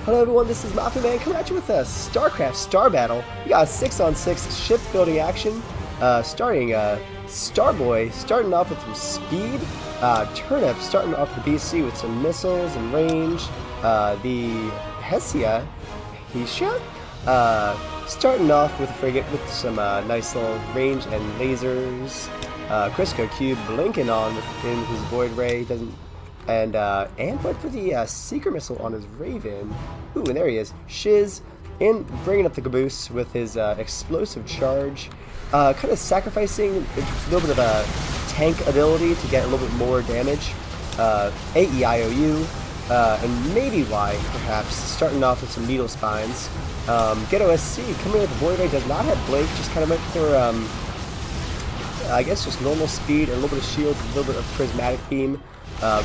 Hello everyone, this is Maffuman coming at you with a StarCraft Star Battle. We got a 6-on-6 ship building action, starting Starboy starting off with some speed, Turnip starting off the BC with some missiles and range, the Hesia, starting off with a frigate with some nice little range and lasers, Crisco Cube blinking on in his Void Ray, and went for the Seeker Missile on his Raven. Ooh, and there he is. Shiz in bringing up the caboose with his explosive charge, kind of sacrificing a little bit of a tank ability to get a little bit more damage. AEIOU, and maybe Y, perhaps, starting off with some Needle Spines. Ghetto SC coming with the Void Ray, does not have Blink, just kind of went for, I guess, just normal speed, and a little bit of shield, a little bit of Prismatic Beam.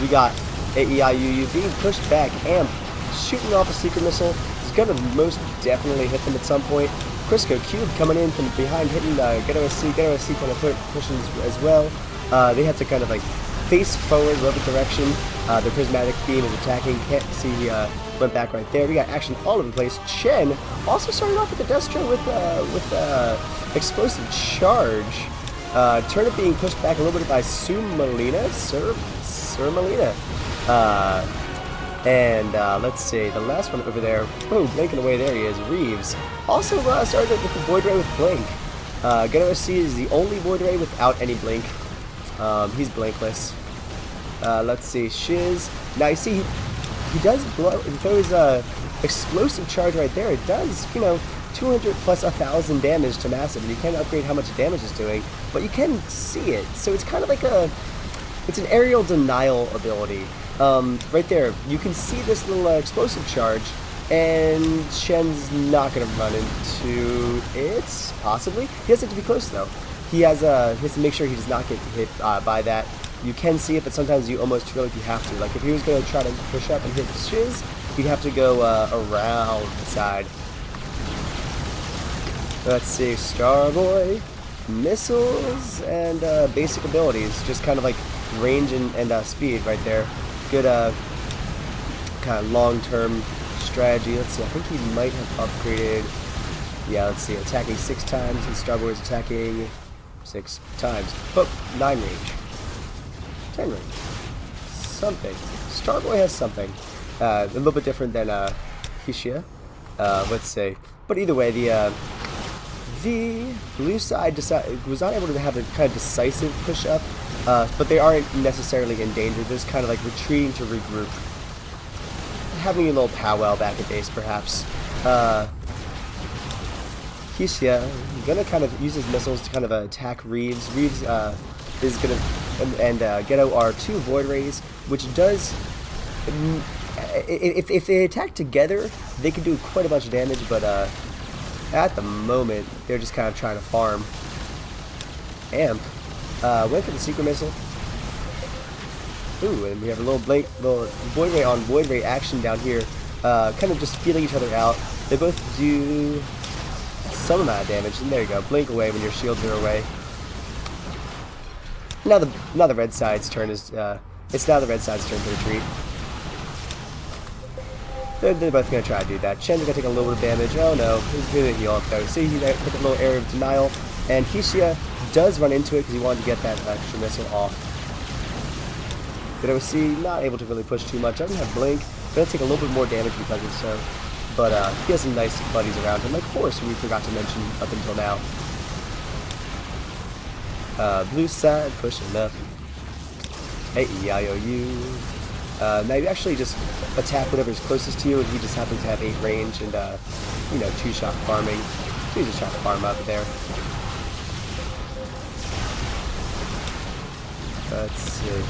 We got AEIUU being pushed back, Amp shooting off a Secret Missile. He's going to most definitely hit them at some point. Crisco Cube coming in from behind, hitting Ghetto SC. Ghetto SC kind of pushing as well. They have to kind of like face forward, love the direction. The Prismatic Beam is attacking. Can't see he went back right there. We got action all over the place. Chen also started off with the Destro with explosive charge. Turnip being pushed back a little bit by Surmalina. Let's see, the last one over there, oh, blinking away, there he is, Reeves. Also started with the Void Ray with Blink. Ghetto SC is the only Void Ray without any Blink. He's blinkless. Let's see, Shiz. Now you see, he does blow, throw his explosive charge right there. It does, 200 plus 1,000 damage to massive, and you can't upgrade how much damage it's doing, but you can see it. So it's kind of like it's an aerial denial ability. Right there, you can see this little explosive charge, and Shen's not going to run into it, possibly. He has to be close, though. He has to make sure he does not get hit by that. You can see it, but sometimes you almost feel like you have to. Like, if he was going to try to push up and hit Shiz, he'd have to go around the side. Let's see, Starboy, missiles, and basic abilities, just kind of like range and speed right there. Good kind of long-term strategy. Let's see, I think he might have upgraded, yeah, let's see, attacking 6 times, and Starboy's attacking 6 times. Oh, 9 range. 10 range. Something. Starboy has something. A little bit different than Hishia, let's say. But either way, the blue side was not able to have a kind of decisive push-up, but they aren't necessarily in danger. They're just kind of like retreating to regroup. Having a little powwow back at base, perhaps. Hishia gonna kind of use his missiles to kind of attack Reeves. Reeves is gonna, and Ghetto are 2 Void Rays, which does, if they attack together, they can do quite a bunch of damage, but at the moment, they're just kind of trying to farm. Amp went for the Secret Missile. Ooh, and we have a little Void Ray on Void Ray action down here. Kind of just feeling each other out. They both do some amount of damage. And there you go, blink away when your shields are away. Now the red side's turn is it's now the red side's turn to retreat. They're both going to try to do that. Chen's going to take a little bit of damage. Oh no, he's going to heal up though. See, he took a little area of denial. And Hishia does run into it because he wanted to get that extra missile off. But OC not able to really push too much. Doesn't have Blink. Going to take a little bit more damage because of so. But he has some nice buddies around him, like Force, who we forgot to mention up until now. Blue side pushing up. AEIOU. Now you actually just attack whatever's closest to you, and he just happens to have 8 range and, 2-shot farming. So he's just trying to farm up there. Let's see.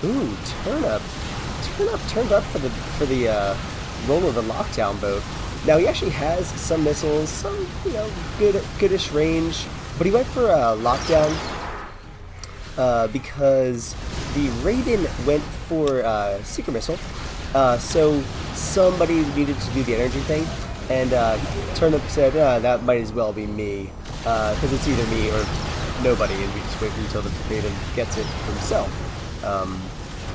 Ooh, Turnip. Turnip turned up for the roll of the lockdown boat. Now he actually has some missiles, some goodish range, but he went for a lockdown because the Raven went for Secret Missile, so somebody needed to do the energy thing, and Turnip said, that might as well be me, because it's either me or nobody, and we just wait until the Raven gets it himself.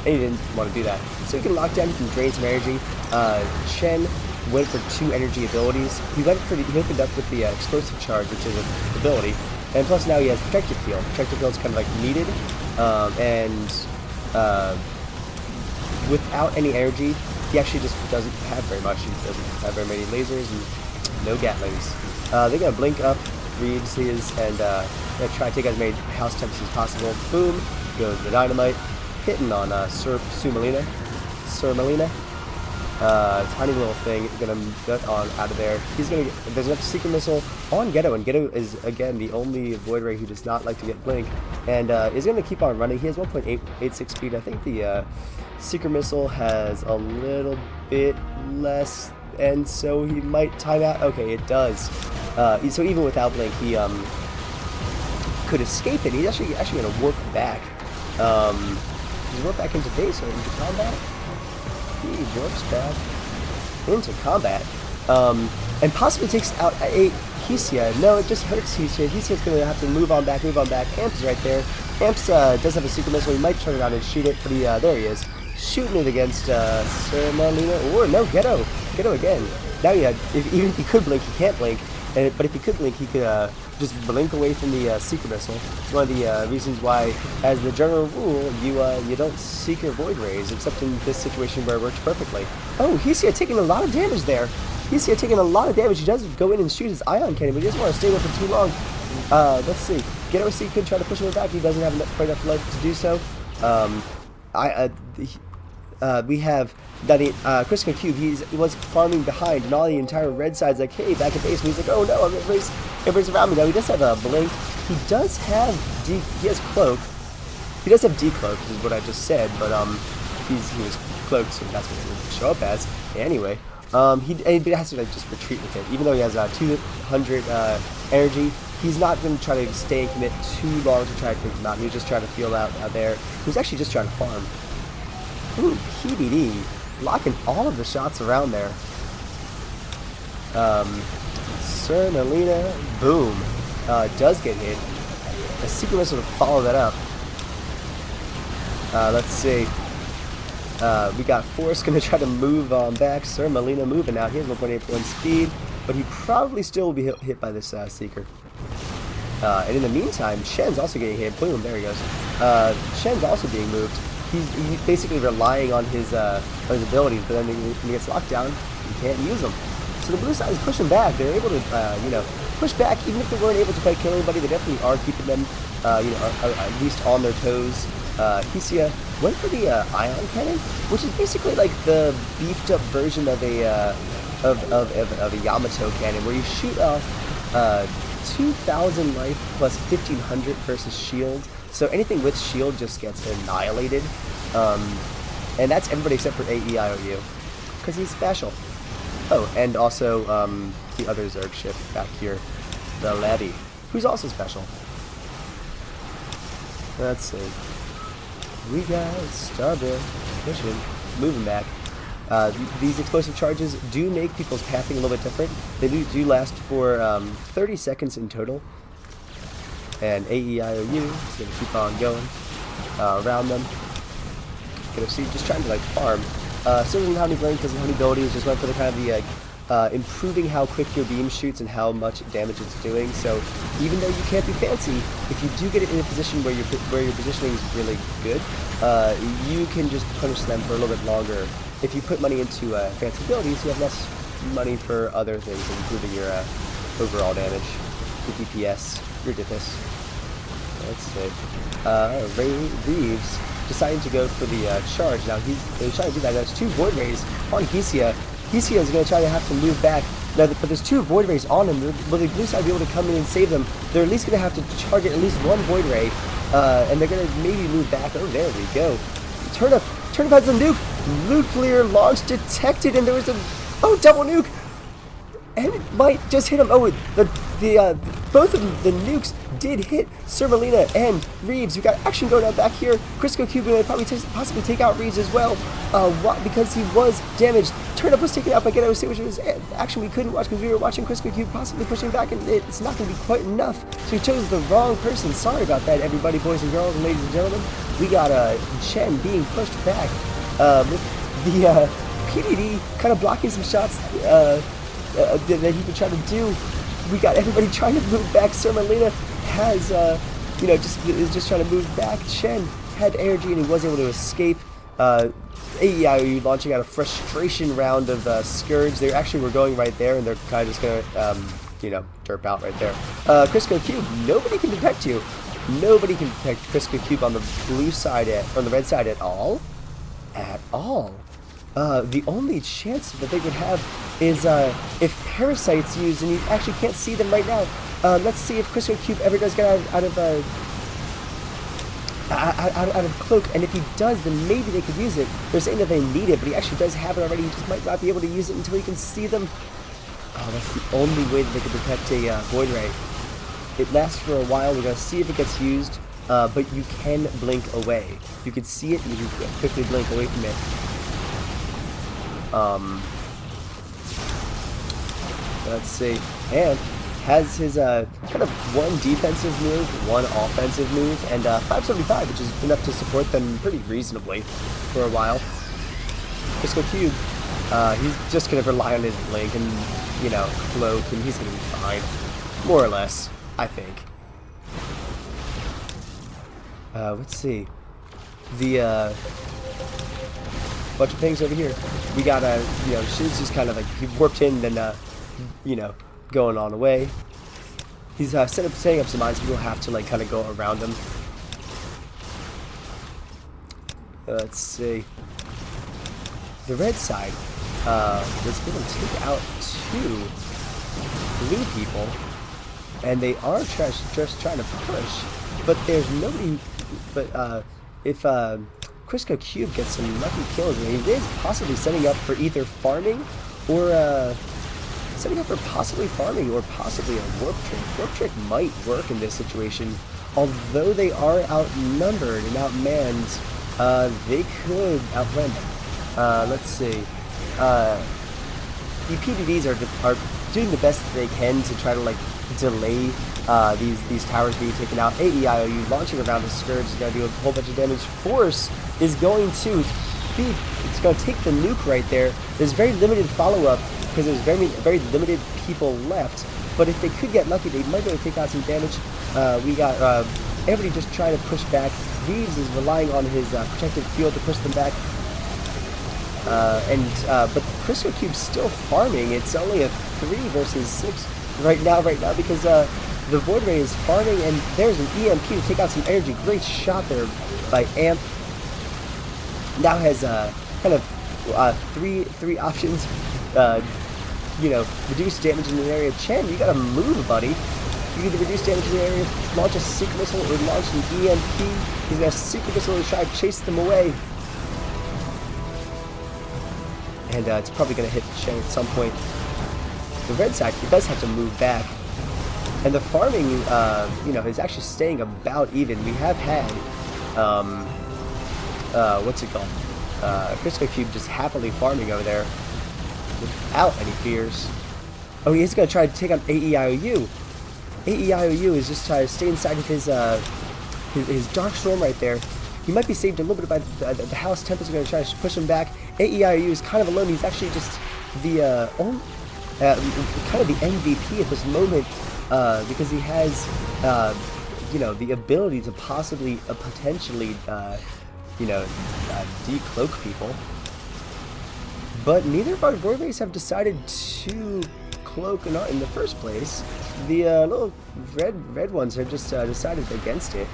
and he didn't want to do that. So he can lock down, he can drain some energy. Chen went for 2 energy abilities. He opened up with the explosive charge, which is an ability, and plus now he has protective field. Protective field is kind of like needed, and without any energy, he actually just doesn't have very much. He doesn't have very many lasers and no Gatlings. They're gonna blink up Reeves and gonna try to take as many house temps as possible. Boom goes the dynamite, hitting on Surmalina. Tiny little thing, gonna get on out of there. There's enough secret missile on Ghetto, and Ghetto is again the only Void Ray who does not like to get blink, and is gonna keep on running. He has 1.86 speed. I think the secret missile has a little bit less, and so he might time out. Okay, it does. So even without blink, he could escape it. He's actually gonna warp back. He's warp back into base or into combat. He warps back into combat, and possibly takes out a Hesia. No, it just hurts Hesia. Hesia's going to have to move on back. Amp's right there. Amp's does have a secret missile. He might turn around and shoot it, but there he is. Shooting it against Surmalina. Or no, Ghetto again. Now even if he could blink, he can't blink. But if he could blink, he could just blink away from the secret missile. It's one of the reasons why, as the general rule, you don't secret Void Rays, except in this situation where it works perfectly. Oh, Hesia taking a lot of damage there. Hesia taking a lot of damage. He does go in and shoot his ion cannon, but he doesn't want to stay there for too long. Let's see. Ghetto C could try to push him back. He doesn't have quite enough life to do so. We have Chris Cube. He was farming behind, and all the entire red side's like, hey, back at base. And he's like, oh no, everybody's around me now. He does have a blink. He does have he has cloak. He does have decloak, is what I just said, but he was cloaked, so that's what it would show up as. Anyway, he has to just retreat with it, even though he has 200 energy. He's not going to try to stay and commit too long to try to take him out. He's just trying to feel out there. He's actually just trying to farm. Ooh, PBD, blocking all of the shots around there. Surmalina, boom, does get hit. A secret missile to follow that up. Let's see. We got Force going to try to move on back. Surmalina moving out. He has 1.81 speed, but he probably still will be hit by this Seeker. And in the meantime, Shen's also getting hit. Boom, there he goes. Shen's also being moved. He's basically relying on his abilities, but then when he gets locked down, he can't use them. So the blue side is pushing back. They're able to, push back. Even if they weren't able to quite kill anybody, they definitely are keeping them, at least on their toes. Hesia went for the ion cannon, which is basically like the beefed up version of a Yamato cannon, where you shoot off 2,000 life plus 1,500 versus shield. So anything with shield just gets annihilated, and that's everybody except for AEIOU, because he's special. Oh, and also the other Zerg ship back here, the Levy, who's also special. Let's see. We got Starbill mission moving back. These explosive charges do make people's pathing a little bit different. They do last for 30 seconds in total. And AEIOU is going to keep on going around them. Gonna see, just trying to like farm. Still doesn't have any blink, doesn't have any abilities, just went for the kind of the improving how quick your beam shoots and how much damage it's doing. So even though you can't be fancy, if you do get it in a position where your positioning is really good, you can just punish them for a little bit longer. If you put money into fancy abilities, you have less money for other things, improving your overall damage, your DPS, your DPS. Let's see. Reeves deciding to go for the charge. Now he's trying to do that. There's 2 Void Rays on Hesia. Hesia is going to try to have to move back. Now, but there's 2 Void Rays on him. Will the blue side be able to come in and save them? They're at least going to have to target at least 1 Void Ray, and they're going to maybe move back. Oh, there we go. Turnip has a nuke. Nuclear launch detected, and there was a double nuke. and it might just hit him. Oh, both of them, the nukes did hit Sir Melina and Reeves. We got action going on back here. Crisco Cube going to probably possibly take out Reeves as well, because he was damaged. Turnip was taken out by Ghetto, which was action we couldn't watch because we were watching Crisco Cube possibly pushing back, and it's not going to be quite enough. So he chose the wrong person. Sorry about that, everybody, boys and girls, and ladies and gentlemen. We got Chen being pushed back with the PDD kind of blocking some shots that he could try to do. We got everybody trying to move back. Sir Melina has, is just trying to move back. Chen had energy and he was able to escape. AEIOU launching out a frustration round of Scourge. They actually were going right there, and they're kind of just gonna, derp out right there. Crisco Cube, nobody can detect you. Nobody can detect Crisco Cube on the blue side on the red side at all. At all. The only chance that they could have is if Parasite's used, and you actually can't see them right now. Let's see if Crisco Cube ever does get out of Cloak, and if he does, then maybe they could use it. They're saying that they need it, but he actually does have it already. He just might not be able to use it until he can see them. Oh, that's the only way that they could detect a Void Ray. It lasts for a while. We're going to see if it gets used, but you can blink away. You can see it, and you can quickly blink away from it. Let's see. And has his kind of one defensive move, one offensive move, and 575, which is enough to support them pretty reasonably for a while. Crisco Cube, he's just going to rely on his blink and, Cloak, and he's going to be fine. More or less, I think. Let's see. The, bunch of things over here. We got Shiz just kind of like, he warped in and then, going on away. He's setting up some mines. People have to like kind of go around him. Let's see. The red side was going to take out 2 blue people, and they are just trying to push. But there's nobody. But if Crisco Cube gets some lucky kills, and he is possibly setting up for either farming or possibly a warp trick. Warp trick might work in this situation. Although they are outnumbered and outmanned, they could outrun them. Let's see. The PDDs are doing the best they can to try to like delay these towers being taken out. AEIOU launching around the Scourge is going to do a whole bunch of damage. Force is going to take the nuke right there. There's very limited follow-up because there's very limited people left. But if they could get lucky, they might be able to take out some damage. We got everybody just trying to push back. Reeves is relying on his protective field to push them back. But Crisco Cube's still farming. It's only a 3 versus 6 right now because the Void Ray is farming, and there's an EMP to take out some energy. Great shot there by Amp. Now has kind of three options. Reduce damage in the area. Chen, you gotta move, buddy. You either reduce damage in the area, launch a secret missile, or launch an EMP. He's got a secret missile to try to chase them away. And it's probably gonna hit Chen at some point. The red side, he does have to move back. And the farming, is actually staying about even. We have had, Crisco Cube just happily farming over there without any fears. Oh, he's going to try to take on AEIOU. AEIOU is just trying to stay inside of his Dark Storm right there. He might be saved a little bit by the House Tempest. Going to try to push him back. AEIOU is kind of alone. He's actually just the kind of the MVP at this moment because he has the ability to possibly potentially decloak people. But neither of our Void Rays have decided to cloak in the first place. The little red ones have just decided against it,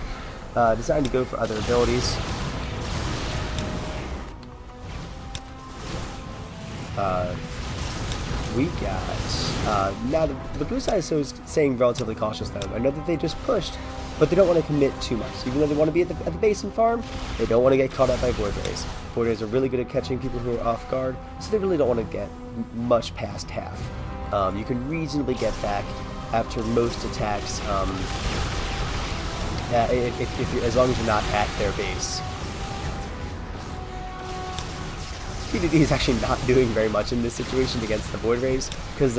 deciding to go for other abilities. We got now the blue side is staying relatively cautious though. I know that they just pushed, but they don't want to commit too much. Even though they want to be at the base and farm, they don't want to get caught up by Void Rays. Void Rays are really good at catching people who are off guard, so they really don't want to get much past half. You can reasonably get back after most attacks, as long as you're not at their base. PDD is actually not doing very much in this situation against the Void Rays, because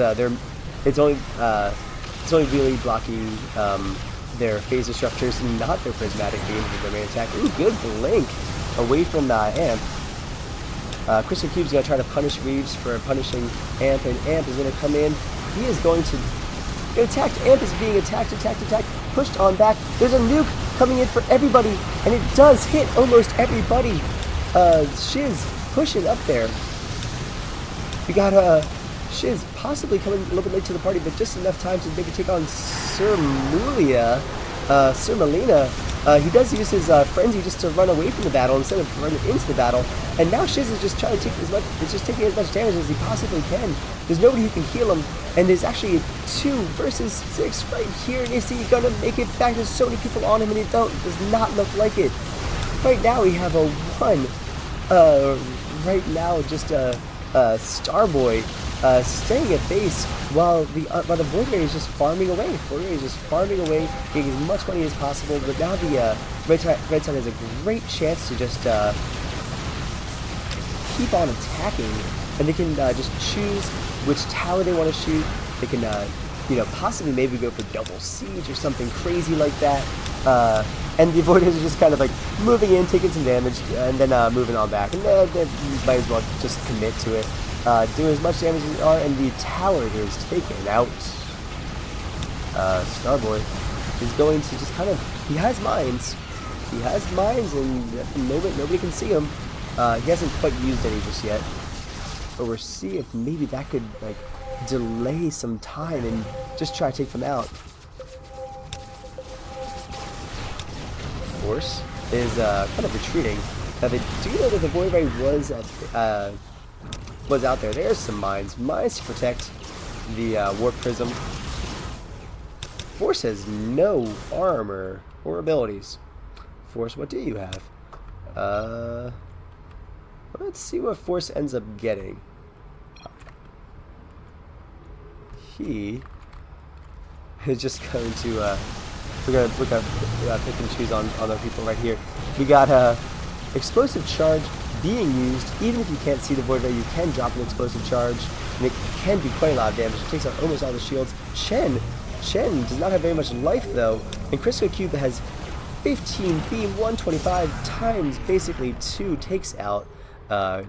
it's only really blocking their phase disruptors and not their prismatic beams with their main attack. Ooh, good blink away from Amp. Crystal Cube's gonna try to punish Reeves for punishing Amp, and Amp is gonna come in. He is going to get attacked. Amp is being attacked, pushed on back. There's a nuke coming in for everybody, and it does hit almost everybody. Shiz pushing up there. We got Shiz possibly coming a little bit late to the party, but just enough time to maybe take on Sir Melina. He does use his frenzy just to run away from the battle instead of running into the battle. And now Shiz is just trying to take taking as much damage as he possibly can. There's nobody who can heal him, and there's actually a 2 versus 6 right here. And is he gonna make it back? There's so many people on him, and it does not look like it. Right now we have a 1. Right now just Starboy staying at base while the Void Ray is just farming away. Void Ray is just farming away, getting as much money as possible. But now the Red Side has a great chance to just keep on attacking, and they can just choose which tower they want to shoot. They can possibly maybe go for double siege or something crazy like that. And the Void Rays are just kind of like moving in, taking some damage, and then moving on back. And they might as well just commit to it. Do as much damage as they are, and the tower is taken out. Starboy is going to just kind of, he has mines, and at the moment nobody can see him. He hasn't quite used any just yet, but we'll see if maybe that could like delay some time and just try to take them out. Force is kind of retreating. Now they do know that the Void Ray was out there. There's some mines to protect the Warp Prism. Force has no armor or abilities. Force, what do you have? Let's see what Force ends up getting. He is just going to we're gonna pick and choose on other people right here. We got explosive charge being used. Even if you can't see the Void Ray, you can drop an explosive charge, and it can do quite a lot of damage. It takes out almost all the shields. Chen does not have very much life though, and Crystal Cube has 15 beam 125 times basically 2 takes out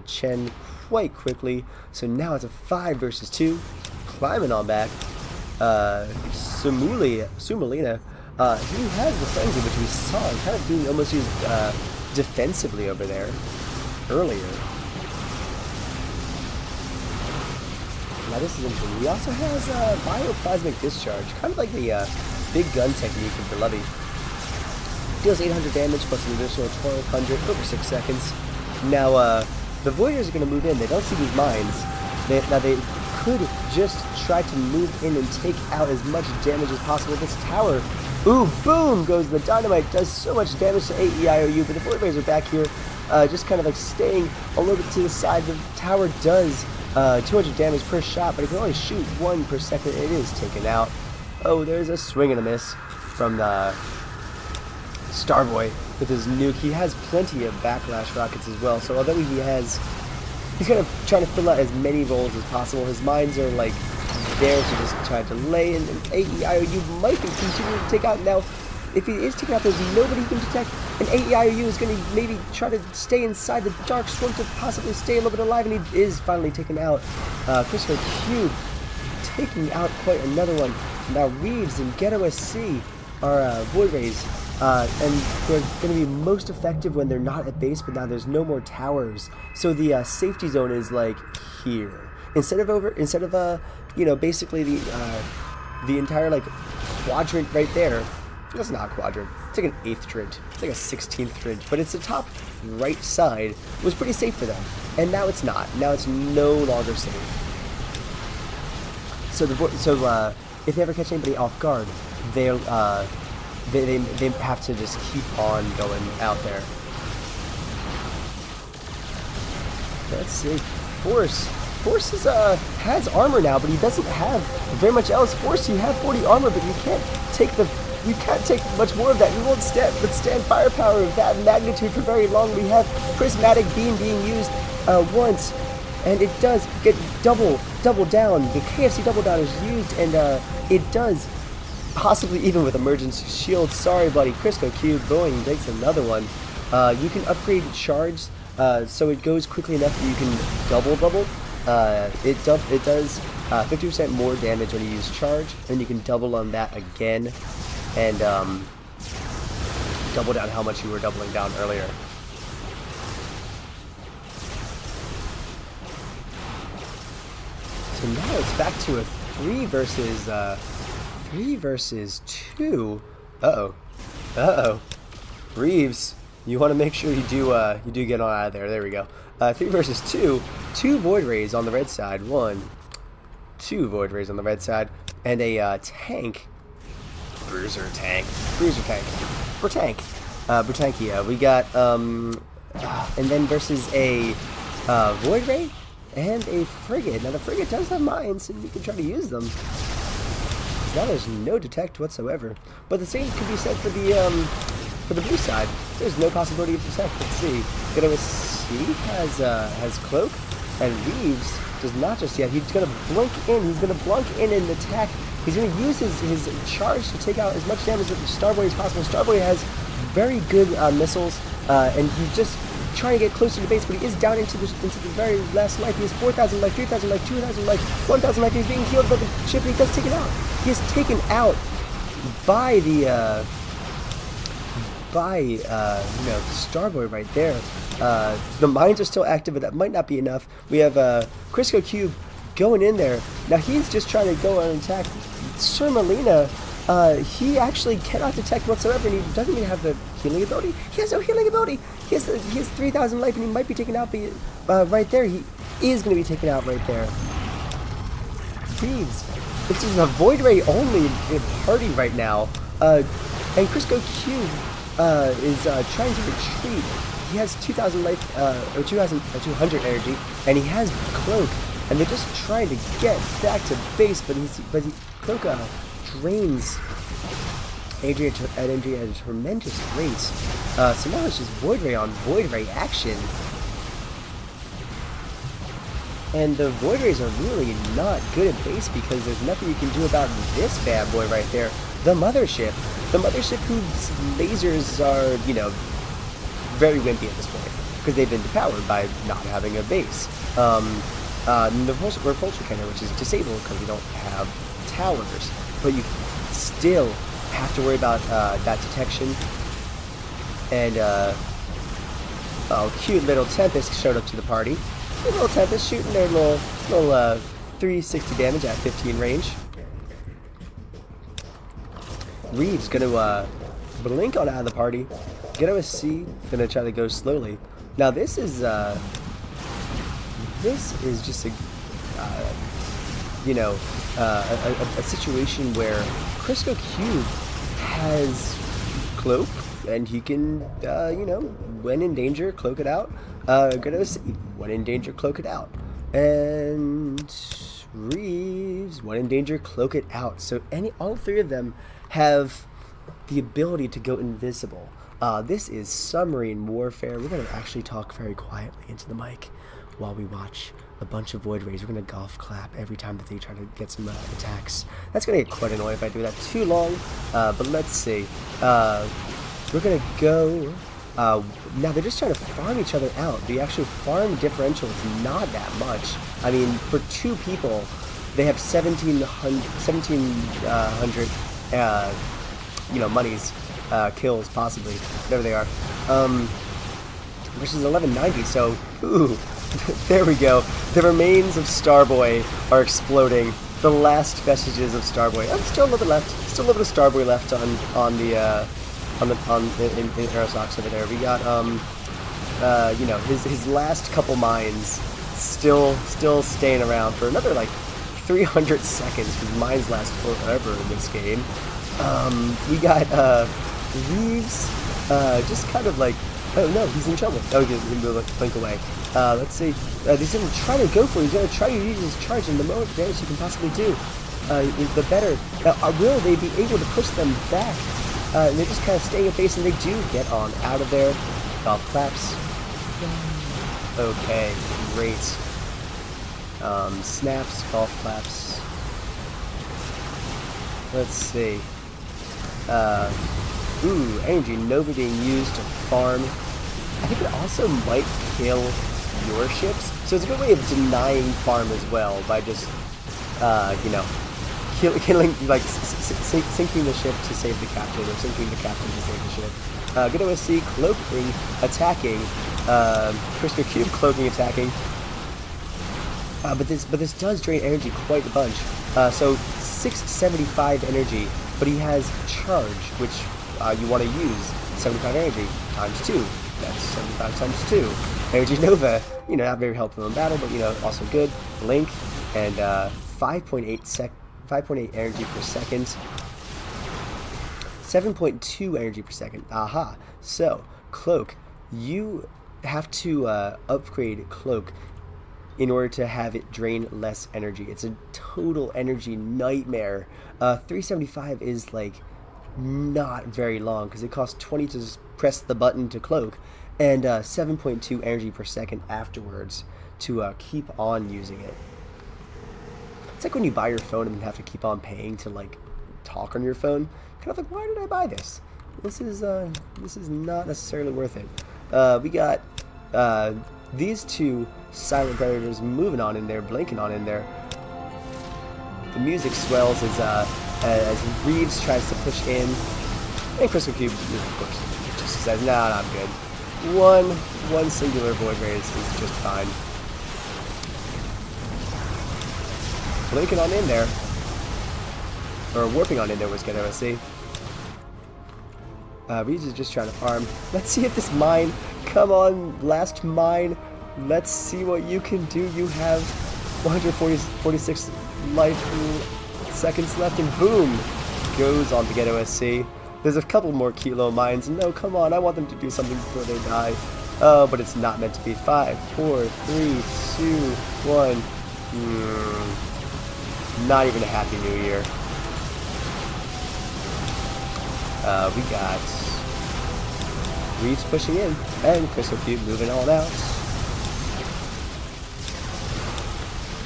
Chen quite quickly. So now it's a 5 versus 2, climbing on back. Sumalina, he has the frenzy, which we saw kind of being almost used defensively over there earlier. Now this is interesting. He also has bioplasmic discharge, kind of like the big gun technique of the Levy. Deals 800 damage plus an additional 1200 over 6 seconds. Now the Voiders are going to move in. They don't see these mines. Now they could just try to move in and take out as much damage as possible. This tower, ooh, boom, goes the dynamite. Does so much damage to AEIOU, but the Void Rays are back here, just kind of like staying a little bit to the side. The tower does 200 damage per shot, but it can only shoot 1 per second. It is taken out. Oh, there's a swing and a miss from the Starboy with his nuke. He has plenty of backlash rockets as well, so although he's kind of trying to fill out as many roles as possible. His mines are like there to just try to delay, and AEIOU might be continuing to take out. Now, if he is taken out, there's nobody he can detect, and AEIOU is going to maybe try to stay inside the Dark Storm to possibly stay a little bit alive, and he is finally taken out. Crystal Cube taking out quite another one. Now Reeves and Ghetto SC are Void Rays, and they're going to be most effective when they're not at base, but now there's no more towers, so the safety zone is like here instead of basically the entire like quadrant right there. That's not a quadrant. It's like an 8th grid. It's like a 16th grid, but it's the top right side. It was pretty safe for them, and now it's not. Now it's no longer safe. So if they ever catch anybody off guard, they have to just keep on going out there. Let's see. Force Force is, has armor now, but he doesn't have very much else. Force, you have 40 armor, but you can't take much more of that. You won't withstand firepower of that magnitude for very long. We have Prismatic Beam being used once, and it does get double down. The KFC double down is used, and it does possibly even with emergency shield. Sorry, buddy. Crisco Cube Boeing makes another one. You can upgrade charge, so it goes quickly enough that you can double. It does 50% more damage when you use charge, and you can double on that again, and double down how much you were doubling down earlier. So now it's back to a 3 versus 2. Uh-oh. Reeves, you want to make sure you do get on out of there. There we go. 3 versus 2. 2 Void Rays on the red side. 2 Void Rays on the red side. And a tank. Bruiser tank. Britankia. We got, and then versus a Void Ray and a Frigate. Now the Frigate does have mines, and you can try to use them. Now there's no detect whatsoever. But the same could be said for the blue side. There's no possibility of detect. Let's see. Gonna see has cloak, and Reeves does not just yet. He's gonna blink in. He's gonna blunk in and attack. He's gonna use his charge to take out as much damage with Starboy as possible. Starboy has very good missiles, and he's just trying to get closer to base, but he is down into the very last life. He has 4,000 life, 3,000 life, 2,000 life, 1,000 life. He's being healed by the ship, and he does take it out. He is taken out by the Starboy right there. The mines are still active, but that might not be enough. We have Crisco Cube going in there. Now he's just trying to go and attack Sir Melina. He actually cannot detect whatsoever, and he doesn't even have the healing ability. He has no healing ability. He has 3,000 life, and he might be taken out right there. He is going to be taken out right there. Reeves, this is a Void Ray only party right now, and Crisco Cube is trying to retreat. He has 2,000 life, or 200 energy, and he has Cloak, and they're just trying to get back to base, but Cloak drains energy at a tremendous rate. So now it's just Void Ray on Void Ray action. And the Void Rays are really not good at base because there's nothing you can do about this bad boy right there. The Mothership. The Mothership whose lasers are, very wimpy at this point because they've been depowered by not having a base. The repulsor cannon, which is disabled because we don't have towers, but you still have to worry about that detection. And cute little Tempest showed up to the party. Cute little Tempest shooting their little 360 damage at 15 range. Reeves gonna blink on out of the party. Get OSC, gonna try to go slowly. Now this is just a situation where Crisco Cube has Cloak, and he can, when in danger, cloak it out. Gonna see, when in danger, cloak it out. And Reeves, when in danger, cloak it out. So all 3 of them have the ability to go invisible. This is submarine warfare. We're gonna actually talk very quietly into the mic while we watch a bunch of Void Rays. We're gonna golf clap every time that they try to get some attacks. That's gonna get quite annoying if I do that too long. But let's see. We're gonna go. Now they're just trying to farm each other out. The actual farm differential is not that much. I mean, for 2 people, they have 1,700 monies, kills possibly, whatever they are. Versus 1190. So, ooh. There we go. The remains of Starboy are exploding. The last vestiges of Starboy. Oh, still a little bit left. Still a little bit of Starboy left in Aerosox over there. We got his last couple mines still staying around for another like 300 seconds because mines last forever in this game. We got Reeves just kind of like Oh no, he's in trouble. Oh, he can blink away. Let's see. He's gonna try to go for it. He's gonna try to use his charge in the most damage he can possibly do. The better. Will they be able to push them back? And they're just kind of staying at base, and they do get on out of there. Golf claps. Okay, great. Snaps, golf claps. Let's see. Ooh, energy nova being used to farm. I think it also might kill your ships. So it's a good way of denying farm as well by just, you know, killing, like, sinking the ship to save the captain, or sinking the captain to save the ship. Good OSC, cloaking, attacking. Crystal Cube, cloaking, attacking. But this does drain energy quite a bunch. So 675 energy, but he has charge, which you want to use 75 energy times 2. That's 75 times 2. Energy Nova, you know, not very helpful in battle, but you know, also good. Link and 5.8 energy per second. 7.2 energy per second. Aha. So Cloak, you have to upgrade Cloak in order to have it drain less energy. It's a total energy nightmare. 375 is like not very long because it costs 20 to press the button to cloak, and 7.2 energy per second afterwards to keep on using it. It's like when you buy your phone and you have to keep on paying to like talk on your phone. Kind of like, why did I buy this? This is not necessarily worth it. We got these two silent predators moving on in there, blinking on in there. The music swells as Reeves tries to push in, and Crystal Cube, of course, just says, "Nah, I'm good. One singular void ray is just fine." Blinking on in there, or warping on in there was good. I see. Reeves is just trying to farm. Let's see if this mine, come on, last mine. Let's see what you can do. You have 146 life seconds left, and boom, goes on to get OSC. There's a couple more cute little mines. No, come on, I want them to do something before they die. Oh, but it's not meant to be. 5, 4, 3, 2, 1. Not even a Happy New Year. We got Reeves pushing in, and Crystal Cube moving on out.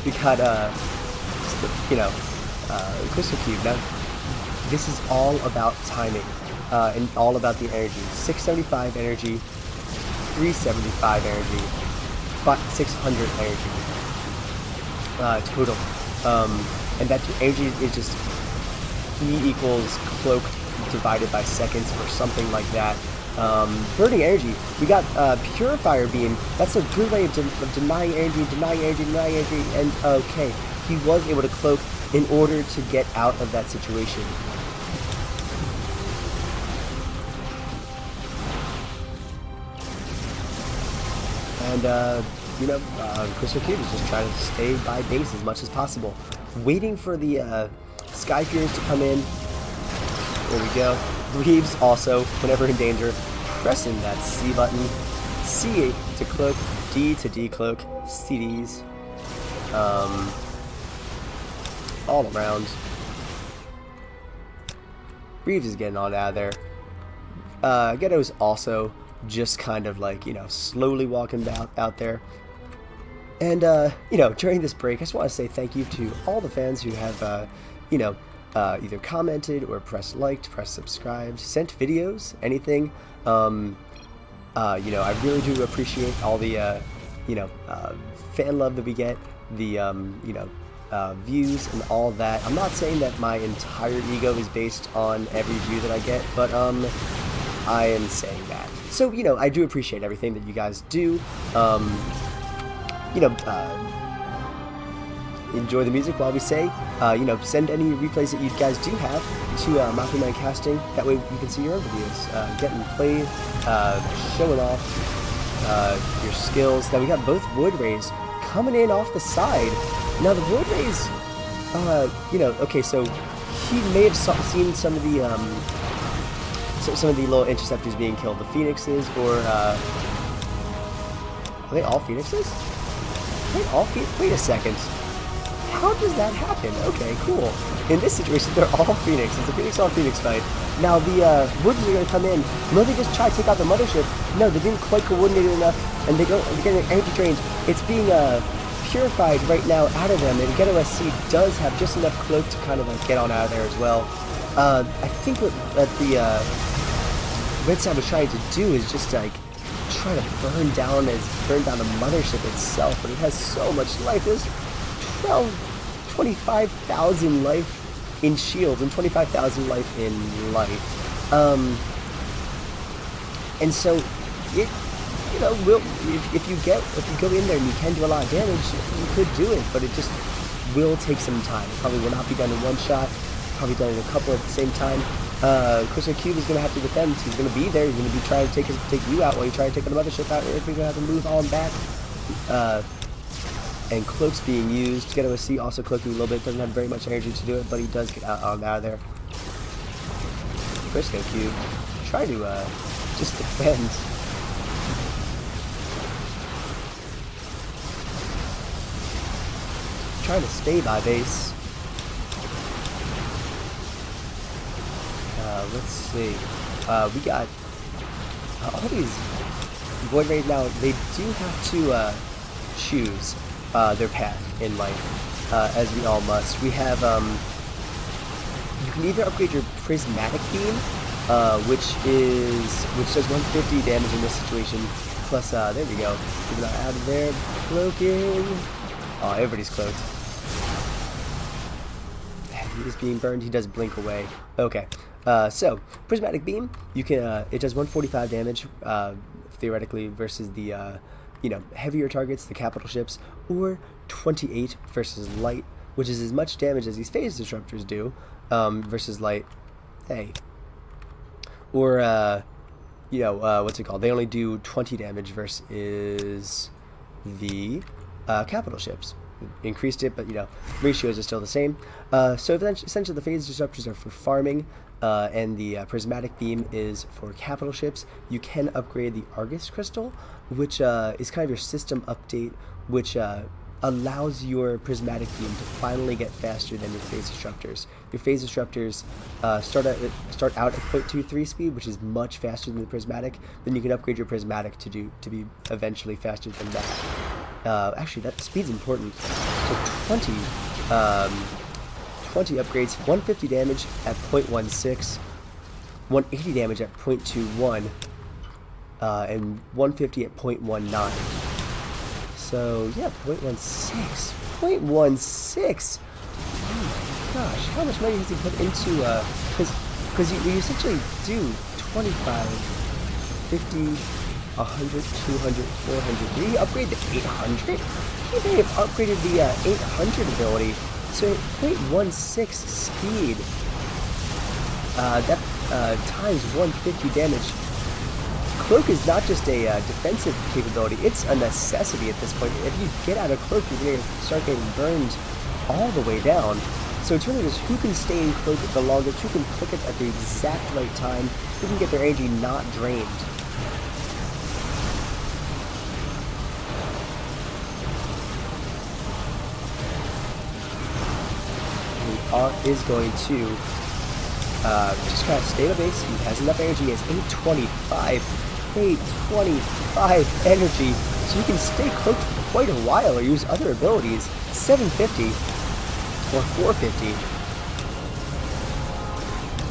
We got, Crystal Cube. Now, this is all about timing, and all about the energy. 675 energy, 375 energy, 600 energy total. And that energy is just E equals cloak divided by seconds or something like that. Burning energy. We got Purifier Beam. That's a good way of denying energy, and okay, he was able to cloak in order to get out of that situation. And Crystal Cube is just trying to stay by base as much as possible, waiting for the Sky Furies to come in. There we go. Reeves also, whenever in danger, pressing that C button. C to cloak, D to decloak, CDs. All around. Reeves is getting on out of there. Ghetto's also just kind of like, slowly walking out there. And, during this break, I just want to say thank you to all the fans who have, either commented or pressed liked, pressed subscribed, sent videos, anything. I really do appreciate all the, fan love that we get, the, views and all that. I'm not saying that my entire ego is based on every view that I get, but, I am saying that. So, I do appreciate everything that you guys do. Enjoy the music while we say, send any replays that you guys do have to Maffuman Casting. That way you can see your own videos, getting played, showing off your skills. Now we got both Void Rays coming in off the side. Now the Void Rays, okay, so he may have seen some of the some of the little interceptors being killed. The Phoenixes, or are they all Phoenixes? Are they all Wait a second. How does that happen? Okay, cool. In this situation, they're all Phoenix. It's a Phoenix on Phoenix fight. Now the Woods are going to come in. No, they just try to take out the mothership. No, they didn't quite coordinate it enough, and they're getting energy drained. It's being purified right now out of them, and Ghetto SC does have just enough cloak to kind of like get on out of there as well. I think what the Red Side was trying to do is just like try to burn down the mothership itself, but it has so much life. There's 25,000 life in shields and 25,000 life in life, and so it, you know, if you go in there and you can do a lot of damage, you could do it, but it just will take some time. It probably will not be done in one shot. Probably done in a couple at the same time. Crystal Cube is going to have to defend. He's going to be there. He's going to be trying to take you out while you try to take the mothership out. If we're going to have to move on back. And Cloak's being used. Ghetto SC also cloaking a little bit. Doesn't have very much energy to do it, but he does get out of there. Crystal Cube try to just defend. Trying to stay by base. Let's see. We got all these Void Rays now. They do have to choose their path in life, as we all must. We have you can either upgrade your Prismatic Beam, which does 150 damage in this situation. Plus, there we go. Get that out of there. Cloaking. Oh, everybody's cloaked. He is being burned. He does blink away. Okay. So Prismatic Beam, you can it does 145 damage theoretically versus the heavier targets, the capital ships, or 28 versus light, which is as much damage as these phase disruptors do versus light. Hey. Or what's it called? They only do 20 damage versus the capital ships. Increased it, but ratios are still the same. So essentially the phase disruptors are for farming, and the Prismatic Beam is for capital ships. You can upgrade the Argus Crystal, which is kind of your system update, which allows your Prismatic Beam to finally get faster than your phase disruptors. Your phase disruptors start out at 0.23 speed, which is much faster than the Prismatic. Then you can upgrade your Prismatic to be eventually faster than that. Actually, that speed's important. So 20 upgrades, 150 damage at 0.16, 180 damage at 0.21, and 150 at 0.19. So yeah, 0.16. 0.16. Oh my gosh, how much money has he put into? Because you essentially do 25, 50. 100, 200, 400. Did he upgrade the 800? He may have upgraded the 800 ability. So 0.16 speed. That times 150 damage. Cloak is not just a defensive capability, it's a necessity at this point. If you get out of Cloak, you're going to start getting burned all the way down. So it's really just who can stay in Cloak the longest, who can click it at the exact right time, who can get their energy not drained. Is going to just kind of stay on base. He has enough energy. He has 825 energy, so you can stay cloaked for quite a while or use other abilities. 750 or 450.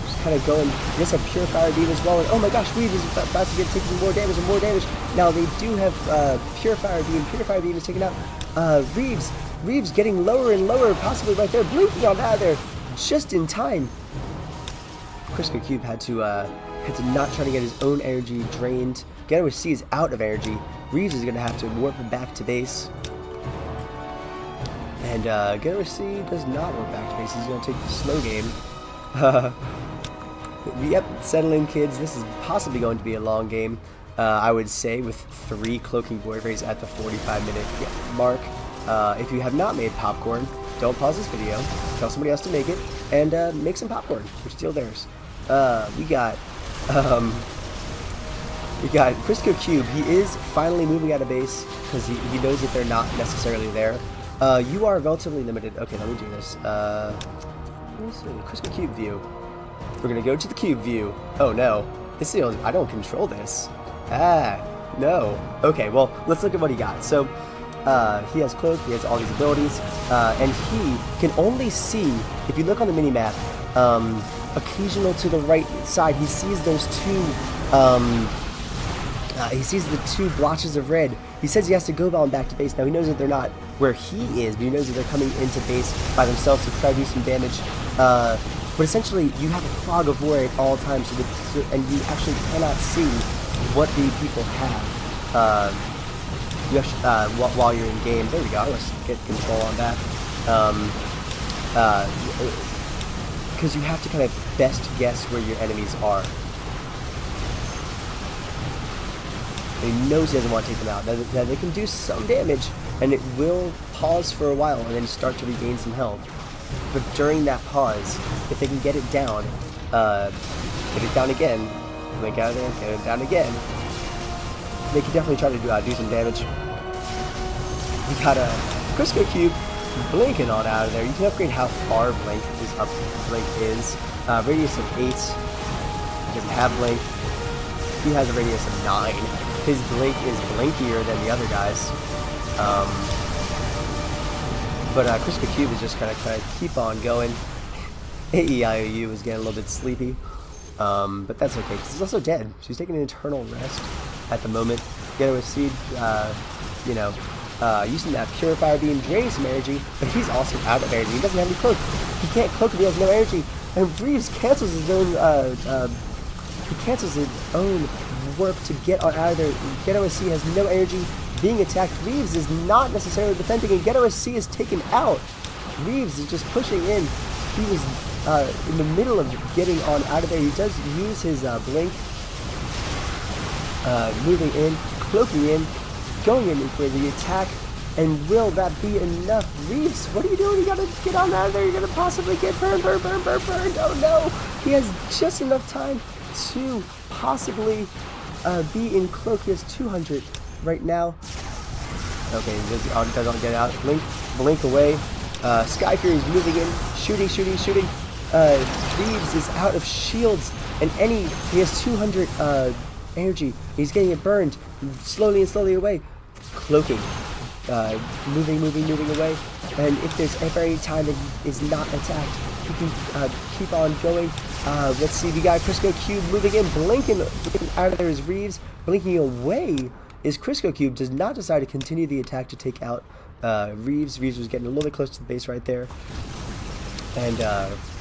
Just kind of going. He does have Purifier Beam as well. And oh my gosh, Reeves is about to get taking more damage and more damage. Now they do have Purifier Beam. Purifier Beam is taken out. Reeves getting lower and lower, possibly right there, blinking on out of there, just in time. Crisco Cube had to not try to get his own energy drained. Ghetto SC is out of energy. Reeves is going to have to warp back to base. And Ghetto SC does not warp back to base. He's going to take the slow game. Yep, settle in, kids. This is possibly going to be a long game. I would say, with 3 Cloaking Void Rays at the 45-minute mark. If you have not made popcorn, don't pause this video, tell somebody else to make it, and make some popcorn, or steal theirs. We got We got Crisco Cube. He is finally moving out of base because he knows that they're not necessarily there. You are relatively limited. Okay, let me do this. Let me see. Crisco Cube view. We're gonna go to the cube view. Oh no, this is, I don't control this. No. Okay, well, let's look at what he got. So, he has Cloak, he has all these abilities, and he can only see, if you look on the mini-map, occasional to the right side, he sees those two, he sees the two blotches of red. He says he has to go bound back to base. Now, he knows that they're not where he is, but he knows that they're coming into base by themselves to try to do some damage. But essentially, you have a fog of war at all times, and you actually cannot see what the people have. While you're in game. There we go. Let's get control on that. Because you have to kind of best guess where your enemies are. And he knows he doesn't want to take them out. Now they can do some damage, and it will pause for a while and then start to regain some health. But during that pause, if they can get it down again, blink out of there, get it down again, they can definitely try to do some damage. We got a Crisco Cube blinking on out of there. You can upgrade how far blink is. Radius of 8. He doesn't have blink. He has a radius of 9. His blink is blinkier than the other guys. But Crisco Cube is just kind of keep on going. AEIOU is getting a little bit sleepy. But that's okay, because he's also dead. She's taking an eternal rest at the moment. Get a seed, using that Purifier Beam, draining some energy, but he's also out of energy. He doesn't have any cloak. He can't cloak if he has no energy. And Reeves cancels his own, work to get out of there. Get OSC has no energy, being attacked. Reeves is not necessarily defending, and Get OSC is taken out. Reeves is just pushing in. He was in the middle of getting on out of there. He does use his blink, moving in, cloaking in, going in for the attack, and will that be enough? Reeves, what are you doing? You gotta get on out of there. You're gonna possibly get burned. Oh no! He has just enough time to possibly be in cloak. He has 200 right now. Okay, he doesn't get out. Blink away. Sky Fury is moving in, shooting. Reeves is out of shields, and he has 200 energy. He's getting it burned slowly away. Cloaking, moving away. And if there's ever any time that he is not attacked, he can keep on going. Let's see, we got Crisco Cube moving in, blinking out of there is Reeves. Blinking away is Crisco Cube. Does not decide to continue the attack to take out Reeves. Reeves was getting a little bit close to the base right there. And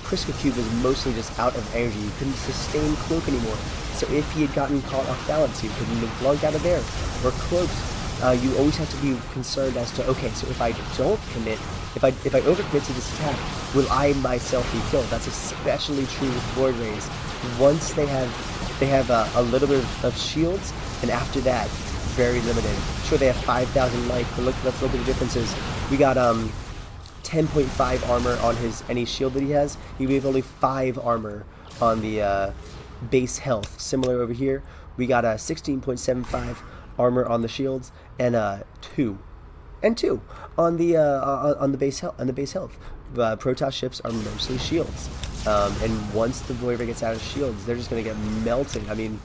Crisco Cube was mostly just out of energy. He couldn't sustain cloak anymore. So if he had gotten caught off balance, he couldn't have blunked out of there or cloaked. You always have to be concerned as to, okay, so if I don't commit, if I overcommit to this attack, will I myself be killed? That's especially true with Void Rays. Once they have a little bit of shields, and after that, very limited. Sure, they have 5,000 life, but let's look at the differences. We got 10.5 armor on any shield that he has. He has only 5 armor on the base health. Similar over here, we got 16.75 armor on the shields, and 2 on the base health. Protoss ships are mostly shields, and once the Void Ray gets out of shields, they're just gonna get melted. I mean,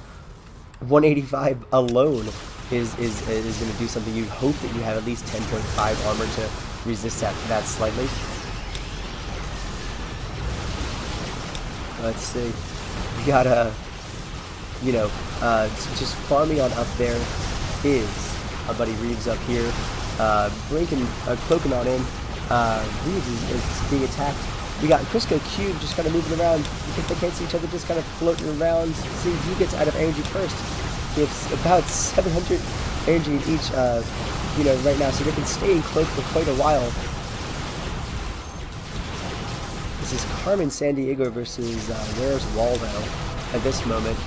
185 alone is gonna do something. You hope that you have at least 10.5 armor to resist that slightly. Let's see. We got just farming on up there is our buddy Reeves up here, cloaking on in. Reeves is being attacked. We got Crisco Cube just kind of moving around because they can't see each other, just kind of floating around. See who gets out of energy first. We have about 700 energy in each, right now, so they can stay in cloak for quite a while. This is Carmen San Diego versus Where's Waldo at this moment.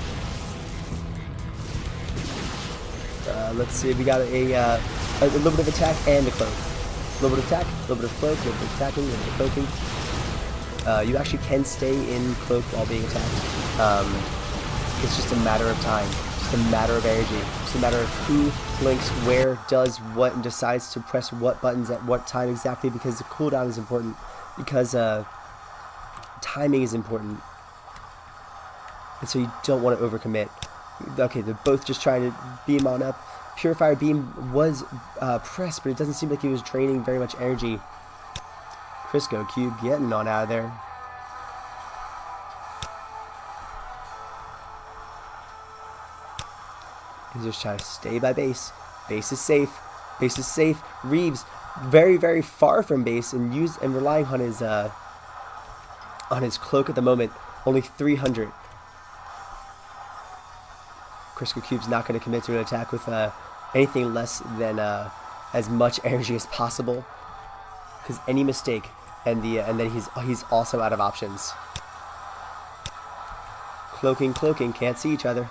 Let's see, we got a little bit of attack and a cloak. A little bit of attack, a little bit of cloak, a little bit of attacking, a little bit of cloaking. You actually can stay in cloak while being attacked. It's just a matter of time, just a matter of energy, just a matter of who blinks where, does what, and decides to press what buttons at what time exactly, because the cooldown is important, because timing is important, and so you don't want to overcommit. Okay, they're both just trying to beam on up. Purifier Beam was pressed, but it doesn't seem like he was draining very much energy. Crisco Cube getting on out of there. He's just trying to stay by base. Base is safe. Base is safe. Reeves very, very far from base and relying on his cloak at the moment. Only 300. Crisco Cube's not going to commit to an attack with anything less than as much energy as possible, because any mistake and then he's also out of options. Cloaking, can't see each other.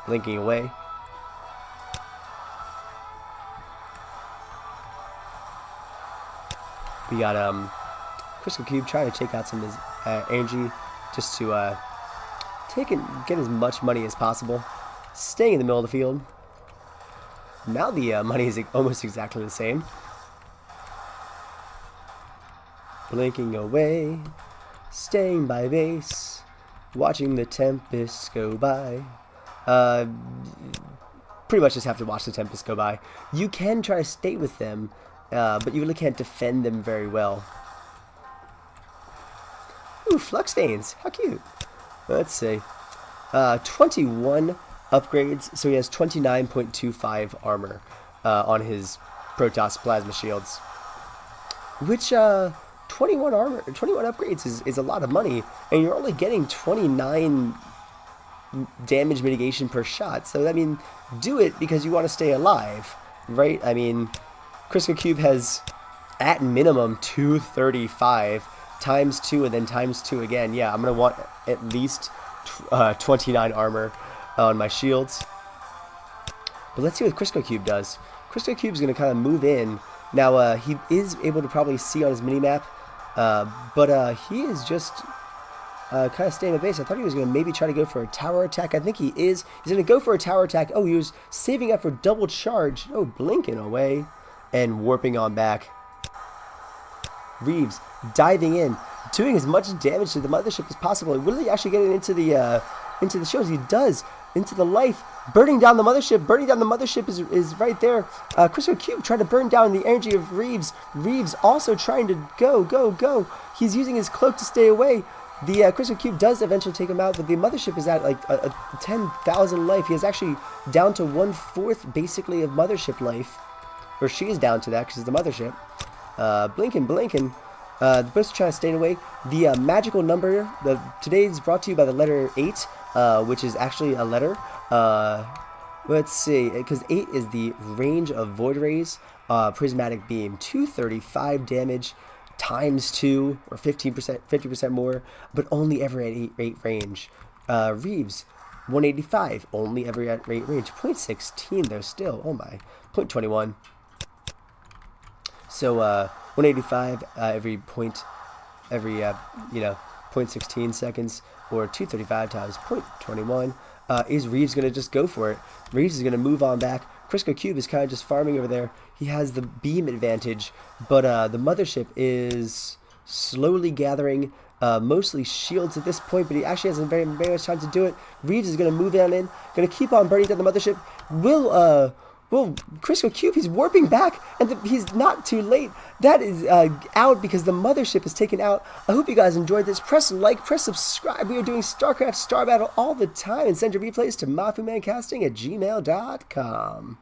Blinking away. We got Crisco Cube trying to take out some of his energy just to get as much money as possible. Staying in the middle of the field. Now the money is almost exactly the same. Blinking away. Staying by base. Watching the Tempest go by. Pretty much just have to watch the Tempest go by. You can try to stay with them, but you really can't defend them very well. Ooh, Flux Stains. How cute. Let's see. 21 upgrades, so he has 29.25 armor on his Protoss Plasma Shields. Which, 21 upgrades is a lot of money, and you're only getting 29 damage mitigation per shot. So, I mean, do it because you want to stay alive, right? I mean, Crisco Cube has, at minimum, 235 times 2 and then times 2 again. Yeah, I'm going to want at least 29 armor on my shields. But let's see what Crisco Cube does. Crisco Cube is going to kind of move in. Now, he is able to probably see on his minimap, but he is just kind of staying at base. I thought he was going to maybe try to go for a tower attack. I think he is. He's going to go for a tower attack. Oh, he was saving up for double charge. Oh, blinking away and warping on back. Reeves diving in, doing as much damage to the mothership as possible. Really actually getting into the shows. He does. Into the life. Burning down the mothership. Burning down the mothership is right there. Crisco Cube trying to burn down the energy of Reeves. Reeves also trying to go. He's using his cloak to stay away. The Crisco Cube does eventually take him out, but the mothership is at like a 10,000 life. He is actually down to 1/4 basically of mothership life. Or she is down to that because it's the mothership. Blinking. The boats are trying to stay away. The magical number, today's brought to you by the letter 8, which is actually a letter. Let's see, because 8 is the range of Void Rays, Prismatic Beam, 235 damage times 2, or 50% more, but only ever at 8 range. Reeves, 185, only ever at 8 range. 0.16 though still, oh my, 0.21. So 185 every 0.16 seconds, or 235 times 0.21. Is Reeves going to just go for it? Reeves is going to move on back. Crisco Cube is kind of just farming over there. He has the beam advantage, but the mothership is slowly gathering mostly shields at this point, but he actually hasn't very much time to do it. Reeves is going to move on in, going to keep on burning down the mothership. Well, Crisco Cube, he's warping back, and he's not too late. That is out because the mothership is taken out. I hope you guys enjoyed this. Press like, press subscribe. We are doing StarCraft Star Battle all the time, and send your replays to maffumancasting@gmail.com.